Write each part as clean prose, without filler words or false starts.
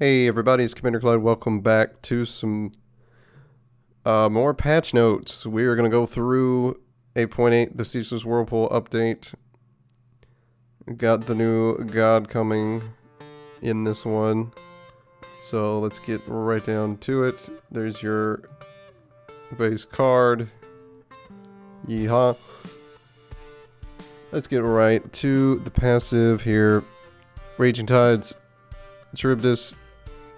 Hey everybody, it's Commander Clyde. Welcome back to some more patch notes. We are going to go through 8.8, the Ceaseless Whirpool update. Got the new god coming in this one. So let's get right down to it. There's your base card. Yeehaw. Let's get right to the passive here. Raging Tides, CHARYBDIS.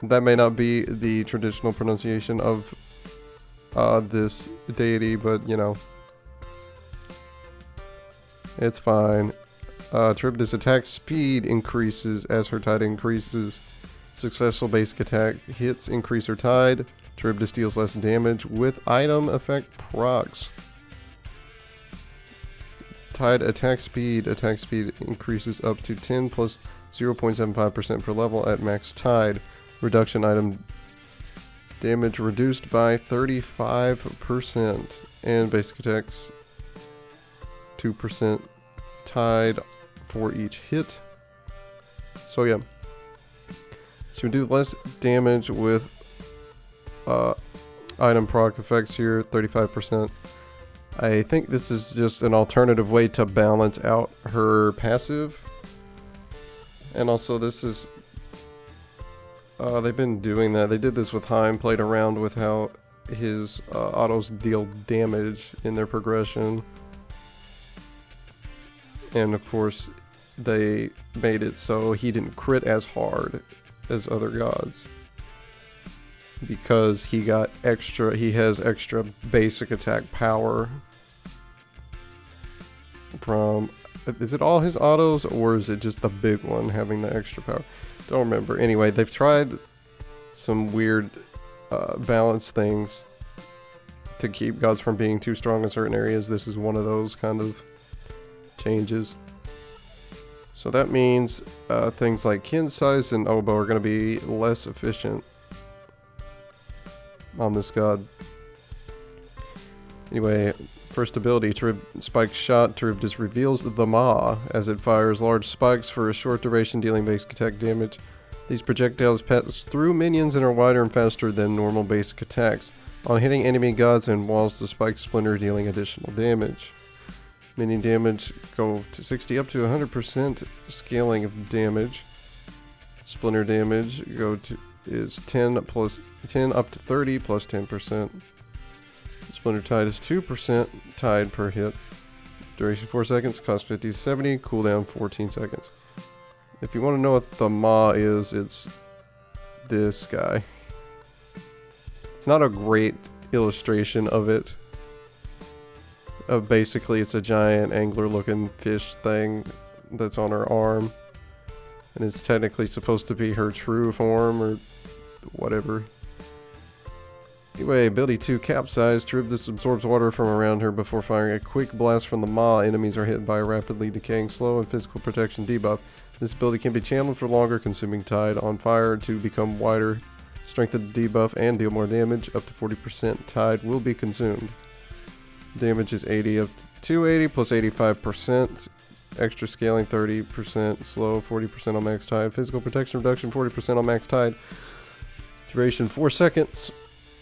That may not be the traditional pronunciation of this deity, but you know, it's fine. CHARYBDIS attack speed increases as her tide increases. Successful basic attack hits increase her tide. CHARYBDIS deals less damage with item effect procs. Tide attack speed increases up to 10 plus 0.75% per level at max tide. Reduction item damage reduced by 35%, and basic attacks 2% tide for each hit. So yeah, she would do less damage with item proc effects here, 35%. I think this is just an alternative way to balance out her passive, and also this is they've been doing that. They did this with Heim, played around with how his autos deal damage in their progression. And of course, they made it so he didn't crit as hard as other gods. Because he has extra basic attack power from, is it all his autos or is it just the big one having the extra power? Don't remember. Anyway, they've tried some weird balance things to keep gods from being too strong in certain areas. This is one of those kind of changes. So that means things like kin size and oboe are going to be less efficient on this god. Anyway, first ability, Spike Shot. CHARYBDIS reveals the Maw as it fires large spikes for a short duration, dealing basic attack damage. These projectiles pass through minions and are wider and faster than normal basic attacks. On hitting enemy gods and walls, the spikes splinter, dealing additional damage. Minion damage go to 60 up to 100% scaling of damage. Splinter damage is 10 plus 10 up to 30 plus 10%. Splinter tide is 2% tide per hit. Duration 4 seconds, cost 50 to 70, cooldown 14 seconds. If you want to know what the Maw is, it's this guy. It's not a great illustration of it. Basically, it's a giant angler-looking fish thing that's on her arm. And it's technically supposed to be her true form or whatever. Anyway, ability 2, Capsize. CHARYBDIS absorbs water from around her before firing a quick blast from the Maw. Enemies are hit by a rapidly decaying slow and physical protection debuff. This ability can be channeled for longer, consuming tide on fire to become wider. Strengthen the debuff and deal more damage. Up to 40% tide will be consumed. Damage is 80 up to 280 plus 85%. Extra scaling 30%. Slow 40% on max tide. Physical protection reduction 40% on max tide. Duration 4 seconds.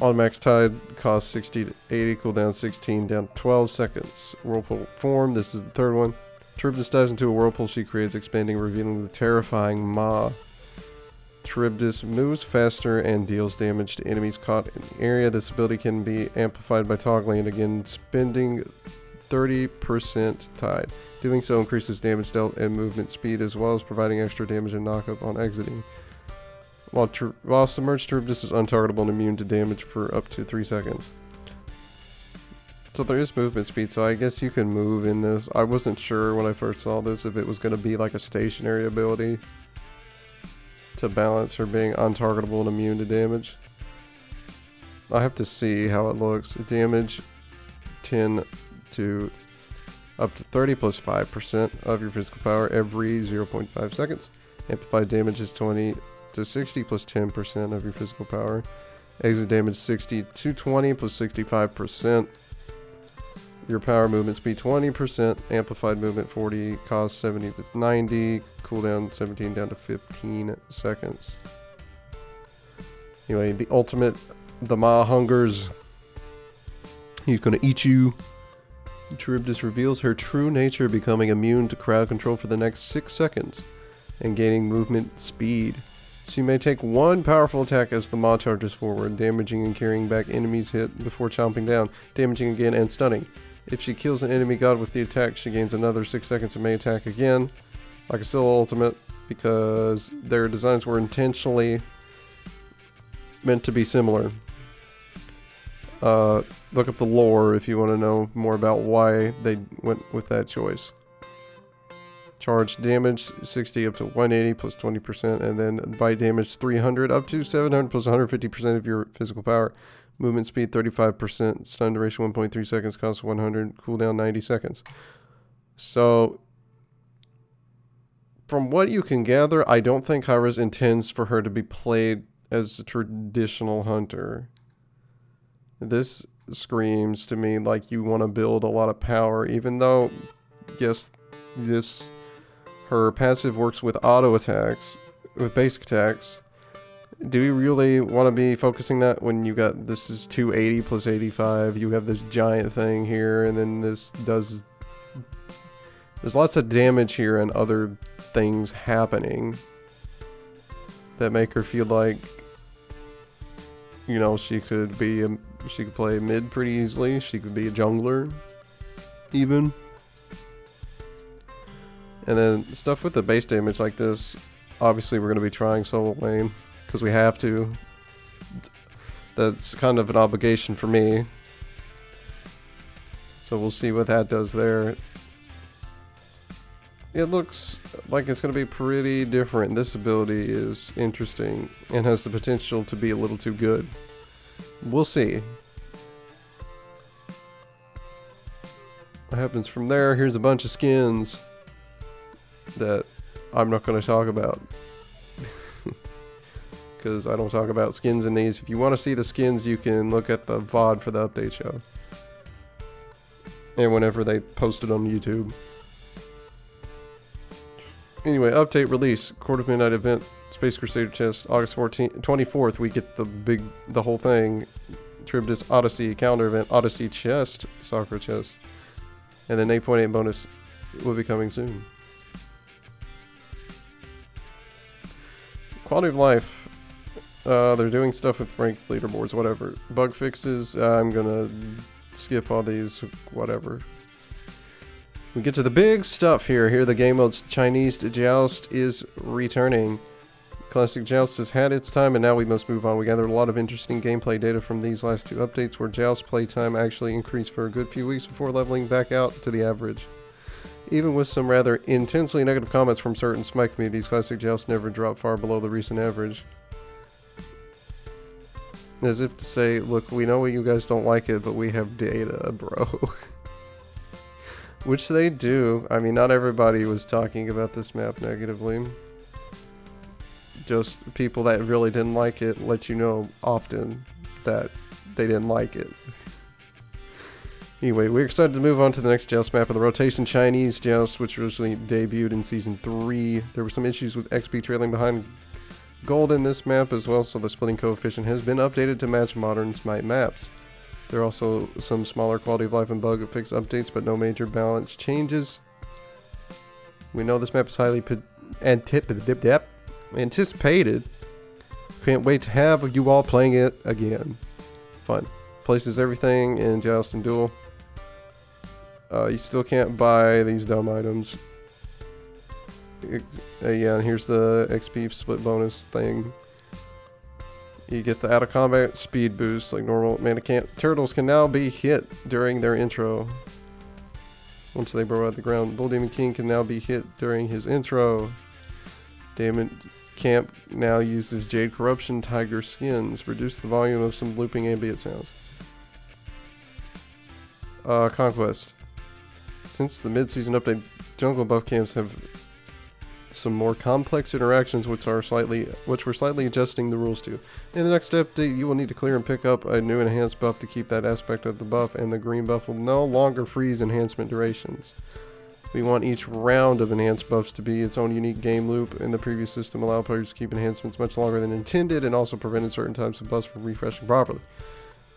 On max tide, cost 60 to 80, cooldown 16, down to 12 seconds. Whirlpool Form, this is the third one. CHARYBDIS dives into a whirlpool she creates, expanding, revealing the terrifying Maw. CHARYBDIS moves faster and deals damage to enemies caught in the area. This ability can be amplified by toggling it again, spending 30% tide. Doing so increases damage dealt and movement speed, as well as providing extra damage and knockup on exiting. While submerged, CHARYBDIS is untargetable and immune to damage for up to 3 seconds. So there is movement speed, so I guess you can move in this. I wasn't sure when I first saw this if it was going to be like a stationary ability to balance her being untargetable and immune to damage. I have to see how it looks. Damage 10 to up to 30 plus 5% of your physical power every 0.5 seconds. Amplified damage is 20 to 60 plus 10% of your physical power. Exit damage 60 to 20 plus 65%. Your power movement speed 20%, amplified movement 40, cost 70 to 90, cooldown 17 down to 15 seconds. Anyway, the ultimate, the Ma hungers. He's gonna eat you. CHARYBDIS reveals her true nature, becoming immune to crowd control for the next 6 seconds and gaining movement speed. She may take one powerful attack as the Ma charges forward, damaging and carrying back enemies hit before chomping down, damaging again and stunning. If she kills an enemy god with the attack, she gains another 6 seconds and may attack again, like a Scylla ultimate, because their designs were intentionally meant to be similar. Look up the lore if you want to know more about why they went with that choice. Charge damage 60 up to 180 plus 20%, and then bite damage 300 up to 700 plus 150% of your physical power. Movement speed 35%, stun duration 1.3 seconds, cost 100, cooldown 90 seconds. So, from what you can gather, I don't think CHARYBDIS intends for her to be played as a traditional hunter. This screams to me like you want to build a lot of power, even though, yes, her passive works with auto attacks, with basic attacks. Do you really want to be focusing that when you got, this is 280 plus 85, you have this giant thing here, and then this does, there's lots of damage here and other things happening that make her feel like, you know, she could play mid pretty easily. She could be a jungler, even. And then stuff with the base damage like this, obviously we're going to be trying solo lane, because we have to. That's kind of an obligation for me. So we'll see what that does there. It looks like it's going to be pretty different. This ability is interesting and has the potential to be a little too good. We'll see what happens from there. Here's a bunch of skins that I'm not going to talk about because I don't talk about skins in these. If you want to see the skins, you can look at the VOD for the update show and whenever they post it on YouTube. Anyway, update release, Court of Midnight event, Space Crusader chest, August 24th, we get the whole thing. CHARYBDIS Odyssey calendar event, Odyssey chest, Sakura chest. And then 8.8 bonus will be coming soon. Quality of life, they're doing stuff with ranked leaderboards, whatever. Bug fixes, I'm gonna skip all these, whatever. We get to the big stuff here. Here the game modes. Chinese Joust is returning. Classic Joust has had its time and now we must move on. We gathered a lot of interesting gameplay data from these last 2 updates where Joust playtime actually increased for a good few weeks before leveling back out to the average. Even with some rather intensely negative comments from certain SMITE communities, Classic Joust never dropped far below the recent average. As if to say, look, we know you guys don't like it, but we have data, bro. Which they do. I mean, not everybody was talking about this map negatively. Just people that really didn't like it let you know often that they didn't like it. Anyway, we're excited to move on to the next Joust map of the rotation, Chinese Joust, which originally debuted in Season 3. There were some issues with XP trailing behind gold in this map as well, so the splitting coefficient has been updated to match modern SMITE maps. There are also some smaller quality of life and bug fix updates, but no major balance changes. We know this map is highly anticipated. Can't wait to have you all playing it again. Fun. Places everything in Joust and Duel. You still can't buy these dumb items. Yeah, and here's the XP split bonus thing. You get the out of combat speed boost like normal. Turtles can now be hit during their intro. Once they burrow out the ground. Bull Demon King can now be hit during his intro. Damon Camp now uses Jade Corruption Tiger skins. Reduce the volume of some looping ambient sounds. Conquest. Since the mid-season update, jungle buff camps have some more complex interactions which we're slightly adjusting the rules to. In the next update, you will need to clear and pick up a new enhanced buff to keep that aspect of the buff, and the green buff will no longer freeze enhancement durations. We want each round of enhanced buffs to be its own unique game loop. In the previous system, allowed players to keep enhancements much longer than intended and also prevented certain types of buffs from refreshing properly.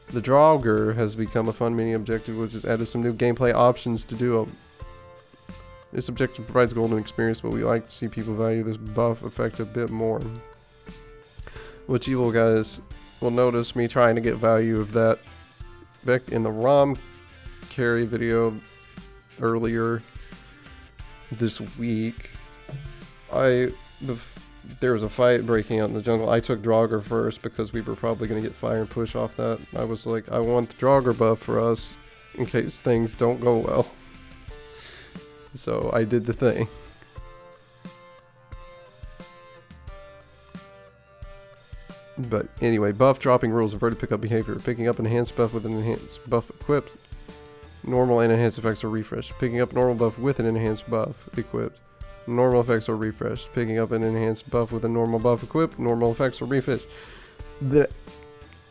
The Draugr has become a fun mini objective, which has added some new gameplay options to do. This objective provides golden experience, but we like to see people value this buff effect a bit more. Which you guys will notice me trying to get value of that back in the ROM carry video earlier this week. There was a fight breaking out in the jungle. I took Draugr first because we were probably going to get fire and push off that. I was like, I want the Draugr buff for us in case things don't go well. So I did the thing. But anyway, buff dropping rules. Averted pickup behavior. Picking up enhanced buff with an enhanced buff equipped. Normal and enhanced effects are refreshed. Picking up normal buff with an enhanced buff equipped. Normal effects are refreshed. Picking up an enhanced buff with a normal buff equipped. Normal effects are refreshed. The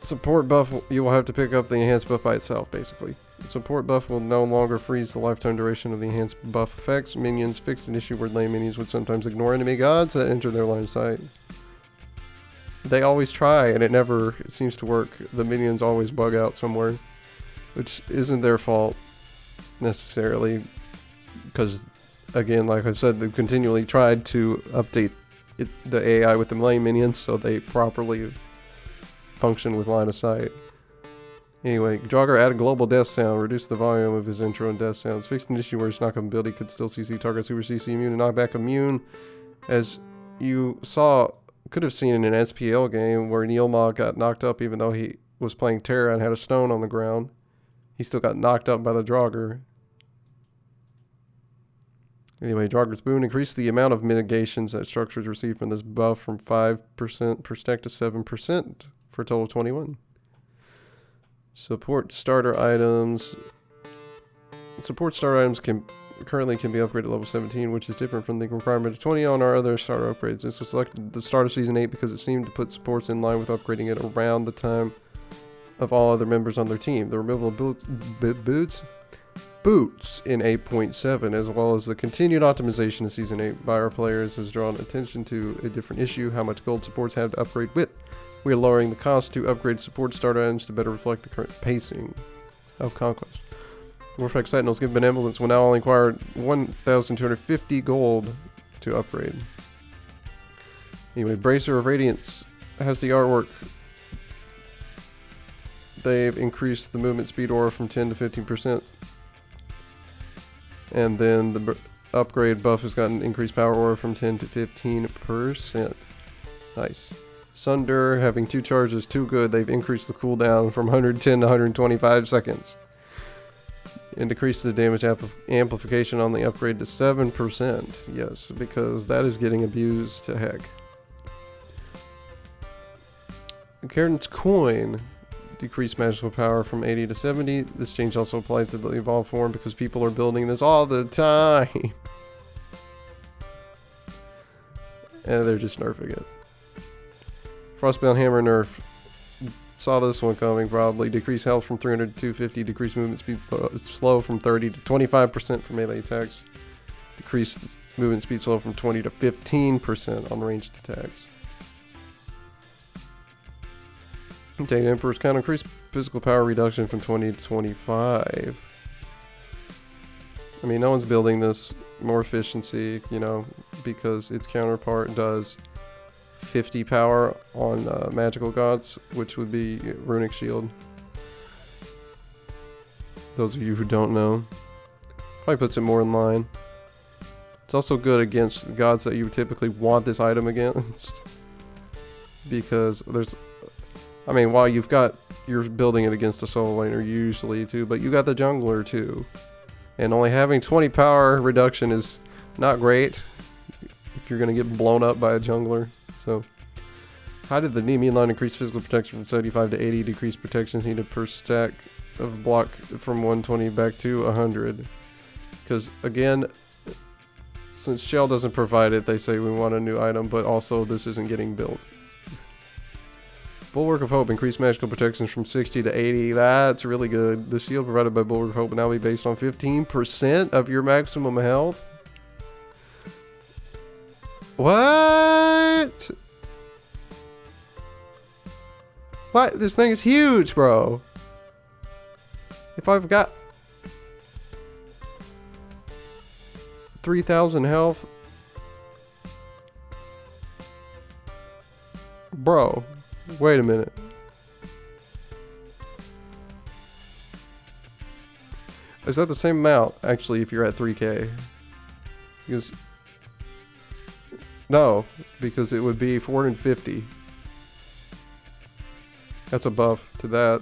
support buff, you will have to pick up the enhanced buff by itself, basically. The support buff will no longer freeze the lifetime duration of the enhanced buff effects. Minions fixed an issue where lane minions would sometimes ignore enemy gods that enter their line of sight. They always try, and it never seems to work. The minions always bug out somewhere, which isn't their fault necessarily, because again, like I've said, they've continually tried to update the AI with the lane minions so they properly function with line of sight. Anyway, Draugr added global death sound, reduced the volume of his intro and death sounds, fixed an issue where his knock-up ability could still CC targets who were CC immune and knockback immune. As you could have seen in an SPL game where Neilma got knocked up even though he was playing Terra and had a stone on the ground. He still got knocked up by the Draugr. Anyway, Draugr's boon increased the amount of mitigations that structures receive from this buff from 5% per stack to 7% for a total of 21. Support starter items. Support starter items currently can be upgraded to level 17, which is different from the requirement of 20 on our other starter upgrades. This was selected at the start of Season 8 because it seemed to put supports in line with upgrading it around the time of all other members on their team. The removal of boots in 8.7, as well as the continued optimization of Season 8 by our players, has drawn attention to a different issue: how much gold supports have to upgrade with. We are lowering the cost to upgrade support starter items to better reflect the current pacing of Conquest. Warframe Sentinels given benevolence will now only require 1,250 gold to upgrade. Anyway, Bracer of Radiance has the artwork. They've increased the movement speed aura from 10 to 15%. And then the upgrade buff has gotten increased power aura from 10 to 15%. Nice. Sunder, having 2 charges, too good. They've increased the cooldown from 110 to 125 seconds. And decreased the damage amplification on the upgrade to 7%. Yes, because that is getting abused to heck. Karen's Coin decreased magical power from 80 to 70. This change also applies to the evolved form because people are building this all the time. And they're just nerfing it. Frostbite Hammer nerf. Saw this one coming probably. Decrease health from 300 to 250. Decrease movement speed slow from 30 to 25% for melee attacks. Decreased movement speed slow from 20 to 15% on ranged attacks. Data Emperor's count increased physical power reduction from 20 to 25. I mean, no one's building this. More efficiency, you know, because its counterpart does 50 power on magical gods, which would be Runic Shield. Those of you who don't know. Probably puts it more in line. It's also good against gods that you would typically want this item against. Because there's... I mean, while you're building it against a solo laner usually too, but you got the jungler too. And only having 20 power reduction is not great if you're going to get blown up by a jungler. So, how did the Nemi line increase physical protection from 75 to 80? Decrease protections needed per stack of block from 120 back to 100. Because again, since Shell doesn't provide it, they say we want a new item, but also this isn't getting built. Bulwark of Hope. Increased magical protections from 60 to 80. That's really good. The shield provided by Bulwark of Hope will now be based on 15% of your maximum health. What? What? This thing is huge, bro. If I've got 3,000 health. Bro, wait a minute. Is that the same amount, actually, if you're at 3K? Because... No, because it would be 450. That's a buff to that.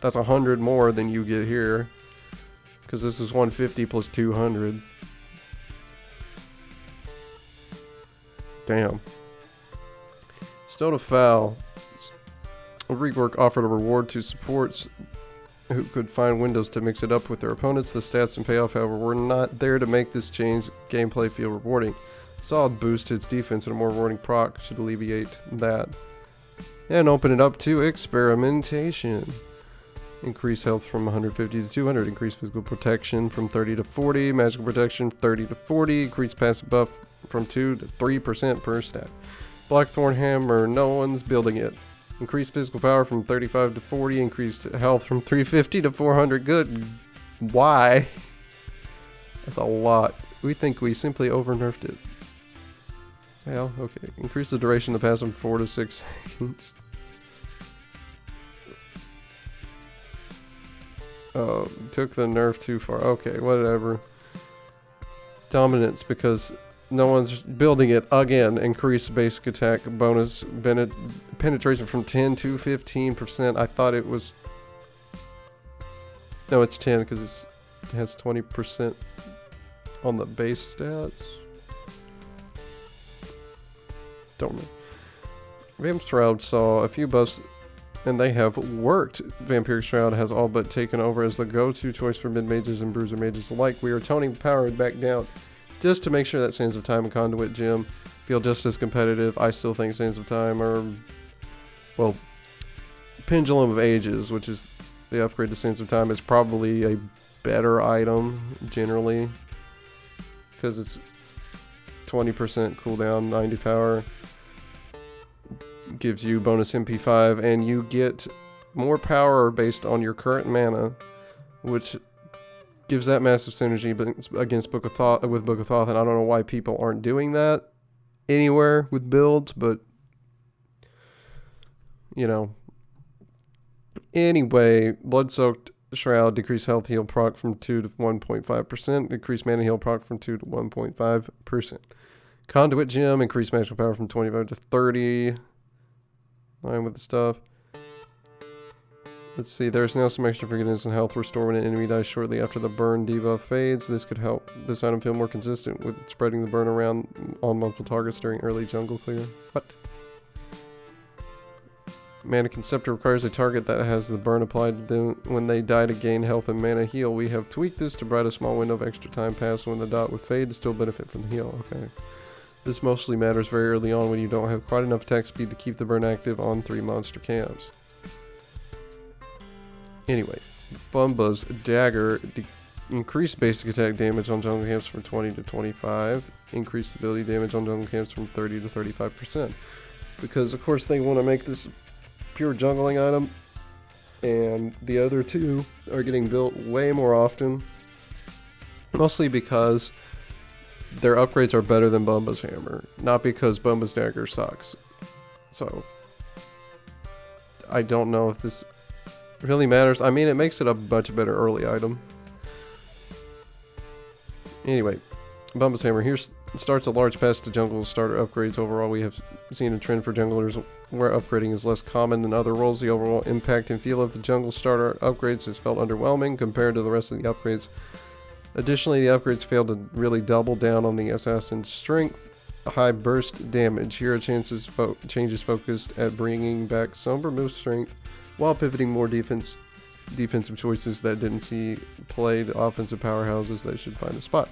That's 100 more than you get here. Because this is 150 plus 200. Damn. Stone of Foul. Rework offered a reward to supports who could find windows to mix it up with their opponents. The stats and payoff, however, were not there to make this change gameplay feel rewarding. Solid boost to its defense and a more rewarding proc should alleviate that. And open it up to experimentation. Increase health from 150 to 200. Increase physical protection from 30 to 40. Magical protection 30 to 40. Increase passive buff from 2 to 3% per stat. Blackthorne Hammer, no one's building it. Increase physical power from 35 to 40. Increased health from 350 to 400. Good. Why? That's a lot. We think we simply over-nerfed it. Well, okay. Increase the duration of the pass from 4 to 6 seconds. Oh, took the nerf too far. Okay, whatever. Dominance, because no one's building it. Again, increase basic attack bonus. Penetration from 10 to 15%. I thought it was... No, it's 10 because it has 20% on the base stats. Don't know. Vamp Shroud saw a few buffs, and they have worked. Vampiric Shroud has all but taken over as the go-to choice for mid-mages and bruiser mages alike. We are toning the power back down just to make sure that Sands of Time and Conduit Gem feel just as competitive. I still think Sands of Time are, well, Pendulum of Ages, which is the upgrade to Sands of Time, is probably a better item generally because it's 20% cooldown, 90 power. Gives you bonus MP5, and you get more power based on your current mana, which gives that massive synergy against Book of Thoth, with Book of Thoth, and I don't know why people aren't doing that anywhere with builds, but you know. Anyway, Blood-Soaked Shroud, decrease health heal proc from 2 to 1.5%, decrease mana heal proc from 2 to 1.5%. Conduit Gem, increase magical power from 25 to 30. Line with the stuff. Let's see, there's now some extra forgiveness and health restore when an enemy dies shortly after the burn debuff fades. This could help this item feel more consistent with spreading the burn around on multiple targets during early jungle clear. What? Mannequin Scepter requires a target that has the burn applied to them when they die to gain health and mana heal. We have tweaked this to provide a small window of extra time passed when the dot would fade to still benefit from the heal. Okay. This mostly matters very early on when you don't have quite enough attack speed to keep the burn active on 3 monster camps. Anyway, Bumba's Dagger. Increase basic attack damage on jungle camps from 20 to 25. Increase ability damage on jungle camps from 30 to 35%. Because, of course, they want to make this pure jungling item. And the other two are getting built way more often. Mostly because their upgrades are better than Bumba's Hammer, not because Bumba's Dagger sucks. So, I don't know if this really matters. I mean, it makes it a much better early item. Anyway, Bumba's Hammer. Here starts a large path to jungle starter upgrades. Overall, we have seen a trend for junglers where upgrading is less common than other roles. The overall impact and feel of the jungle starter upgrades has felt underwhelming compared to the rest of the upgrades. Additionally, the upgrades failed to really double down on the assassin's strength, high burst damage. Here, changes focused at bringing back some remove strength while pivoting more defensive choices that didn't see played offensive powerhouses that should find a spot.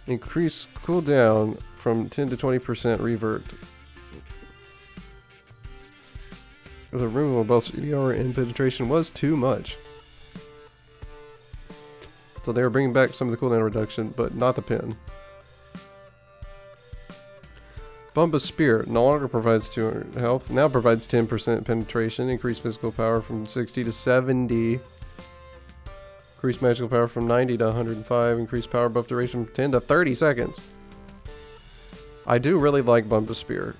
Increase cooldown from 10 to 20% revert. The removal of both CDR and penetration was too much. So they were bringing back some of the cooldown reduction, but not the pin. Bump of Spear no longer provides 200 health, now provides 10% penetration, increased physical power from 60 to 70, increased magical power from 90 to 105, increased power buff duration from 10 to 30 seconds. I do really like Bump of Spear.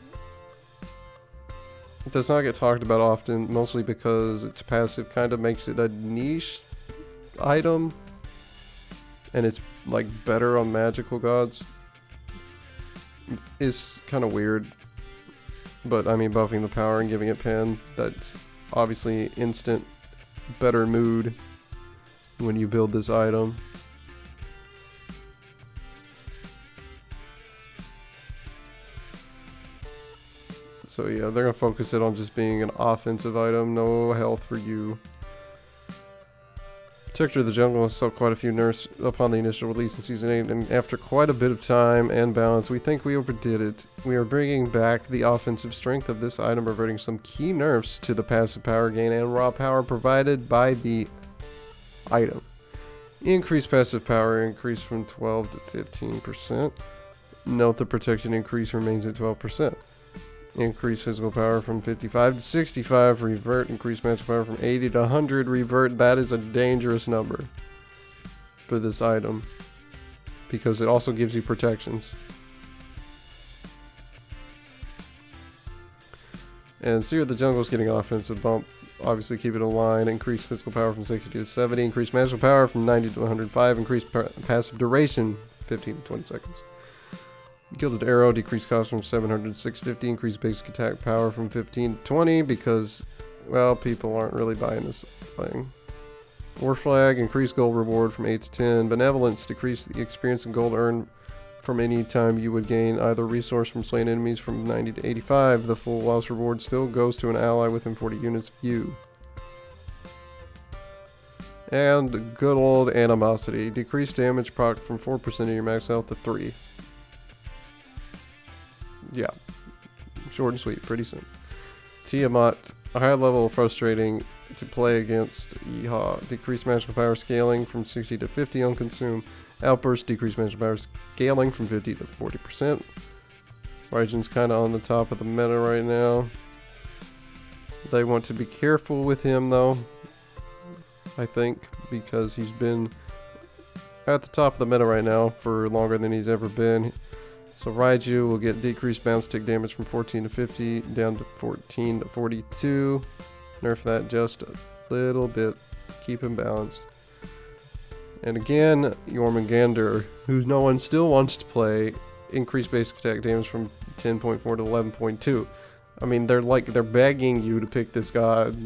It does not get talked about often, mostly because its passive kind of makes it a niche item, and it's like better on magical gods. Is kind of weird, but I mean, buffing the power and giving it pen, that's obviously instant better mood when you build this item. So yeah, they're gonna focus it on just being an offensive item. No health for you. Protector of the Jungle saw quite a few nerfs upon the initial release in Season 8, and after quite a bit of time and balance, we think we overdid it. We are bringing back the offensive strength of this item, reverting some key nerfs to the passive power gain and raw power provided by the item. Increased passive power increase from 12 to 15%. Note the protection increase remains at 12%. Increase physical power from 55 to 65, revert. Increase magic power from 80 to 100, revert. That is a dangerous number for this item because it also gives you protections. And Seer of the Jungle is getting an offensive bump. Obviously keep it in line. Increase physical power from 60 to 70. Increase magical power from 90 to 105. Increase passive duration 15 to 20 seconds. Gilded Arrow, decreased cost from 700 to 650, increased basic attack power from 15 to 20 because, well, people aren't really buying this thing. War Flag, increased gold reward from 8 to 10. Benevolence, decreased the experience and gold earned from any time you would gain either resource from slain enemies from 90 to 85. The full loss reward still goes to an ally within 40 units of you. And good old Animosity, decreased damage proc from 4% of your max health to 3. Yeah, short and sweet, pretty simple. Tiamat, a high level frustrating to play against. Yeehaw, decreased magical power scaling from 60 to 50 on consume. Outburst, decreased magical power scaling from 50 to 40%. Raijin's kind of on the top of the meta right now. They want to be careful with him though, I think, because he's been at the top of the meta right now for longer than he's ever been. So Raiju will get decreased bounce tick damage from 14 to 50 down to 14 to 42. Nerf that just a little bit. Keep him balanced. And again, Jormungandr, who no one still wants to play, increased basic attack damage from 10.4 to 11.2. I mean, they're begging you to pick this god.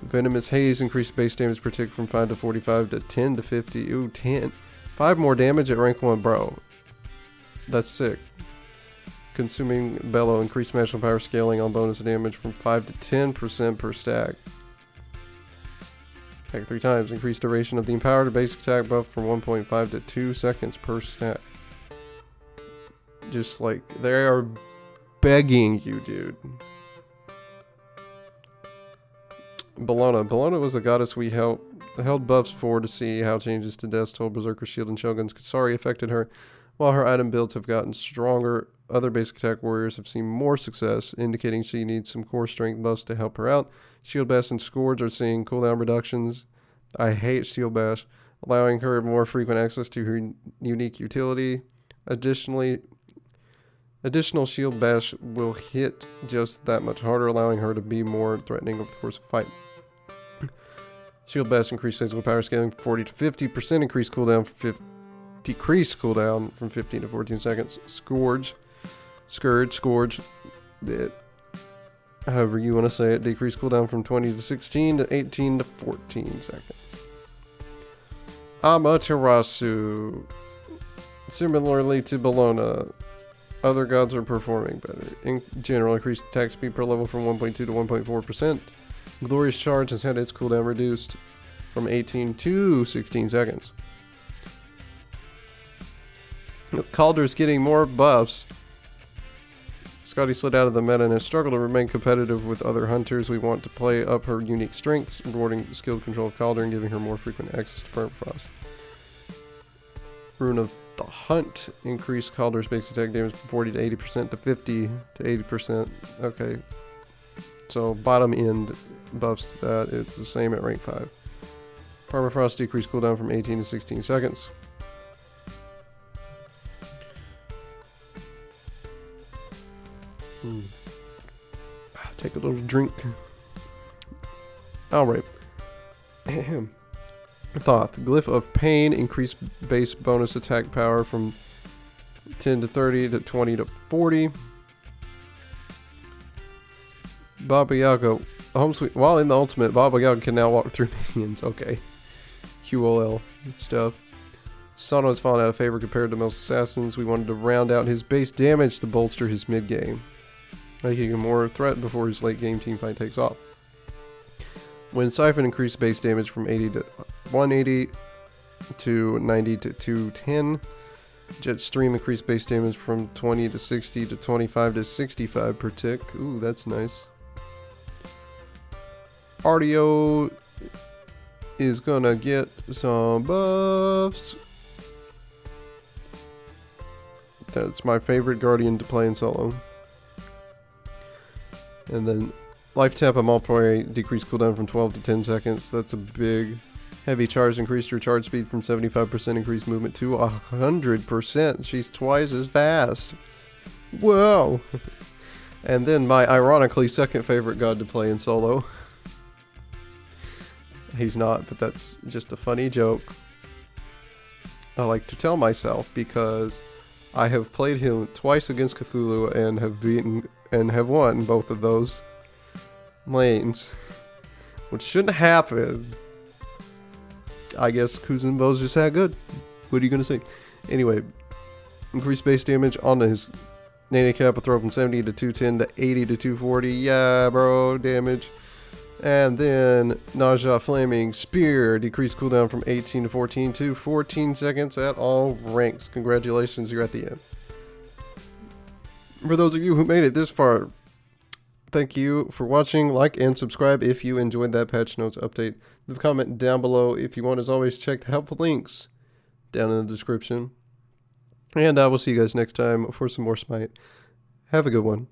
Venomous Haze, increased base damage per tick from 5 to 45 to 10 to 50. Ooh, 10. 5 more damage at rank 1, bro. That's sick. Consuming Bellow, increased magical power scaling on bonus damage from 5 to 10% per stack. Attack 3 times. Increased duration of the empowered basic attack buff from 1.5 to 2 seconds per stack. Just like, they are begging you, dude. Bellona. Bellona was a goddess we held buffs for to see how changes to Death's Toll, Berserker Shield, and Shogun's Kasari affected her. While her item builds have gotten stronger, other basic attack warriors have seen more success, indicating she needs some core strength buffs to help her out. Shield Bash and Scourge are seeing cooldown reductions. I hate Shield Bash, allowing her more frequent access to her unique utility. Additional Shield Bash will hit just that much harder, allowing her to be more threatening over the course of the fight. Shield Bash increased physical power scaling from 40 to 50%, increased cooldown for decreased cooldown from 15 to 14 seconds. Scourge, however you want to say it, decreased cooldown from 20 to 16 to 18 to 14 seconds. Amaterasu, similarly to Bellona, other gods are performing better. In general, increased attack speed per level from 1.2 to 1.4%. Glorious Charge has had its cooldown reduced from 18 to 16 seconds. Calder's getting more buffs. Scotty slid out of the meta and has struggled to remain competitive with other hunters. We want to play up her unique strengths, rewarding skilled control of Calder and giving her more frequent access to Permafrost. Rune of the Hunt. Increase Calder's base attack damage from 40 to 80% to 50 to 80%. Okay. So bottom end buffs to that. It's the same at rank 5. Permafrost decrease cooldown from 18 to 16 seconds. Take a little drink. Alright. Thoth. Glyph of Pain. Increase base bonus attack power from 10 to 30 to 20 to 40. Baba Yaga. Home Sweet. While in the ultimate, Baba Yaga can now walk through minions. Okay. QOL stuff. Sano has fallen out of favor compared to most assassins. We wanted to round out his base damage to bolster his mid game, making him more a threat before his late game teamfight takes off. When Siphon increased base damage from 80 to 180 to 90 to 210. Jetstream increased base damage from 20 to 60 to 25 to 65 per tick. Ooh, that's nice. Artio is gonna get some buffs. That's my favorite Guardian to play in solo. And then Life Tap a Malpoy decreased cooldown from 12 to 10 seconds. That's a big. Heavy Charge increased her charge speed from 75% increased movement to 100%. She's twice as fast. Whoa! And then my ironically second favorite god to play in solo. He's not, but that's just a funny joke. I like to tell myself because I have played him twice against Cthulhu and have beaten and have won both of those lanes, which shouldn't happen. I guess Kuzenbo's just that good. What are you gonna say? Anyway, increased base damage on his Nana Kappa throw from 70 to 210 to 80 to 240. Yeah, bro, damage. And then Naja Flaming Spear decreased cooldown from 18 to 14 to 14 seconds at all ranks. Congratulations, you're at the end. For those of you who made it this far, thank you for watching. Like and subscribe if you enjoyed that patch notes update. Leave a comment down below. If you want, as always, check the helpful links down in the description. And I will see you guys next time for some more Smite. Have a good one.